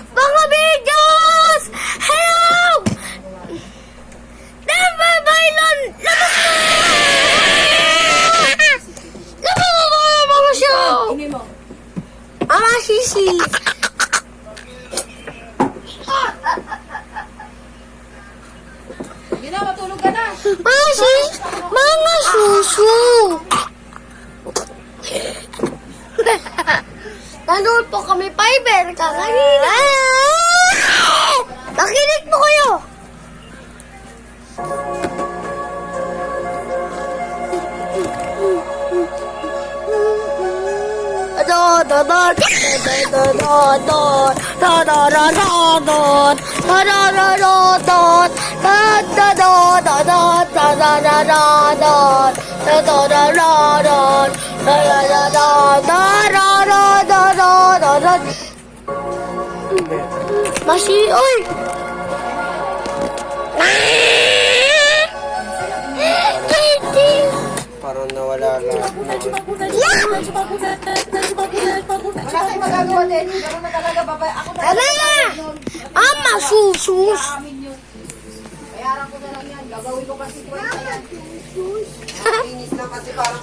Mga videos! Hello! Never Bailon! Labas na! Labas na mga show! Ama sisi! Hindi na, matulog ka na. Mga sis! Mga susu! Nanood po kami Fiber kakanina. Nakinig po kayo! Masih, oy! Parang nawala na. Wala tayong magagawa din. Gano'n na talaga, babay. Ako na Ama, susus! amin yun. Bayaran ko na lang yan. Gagawin ko kasi kwenta yan. Inis na kasi parang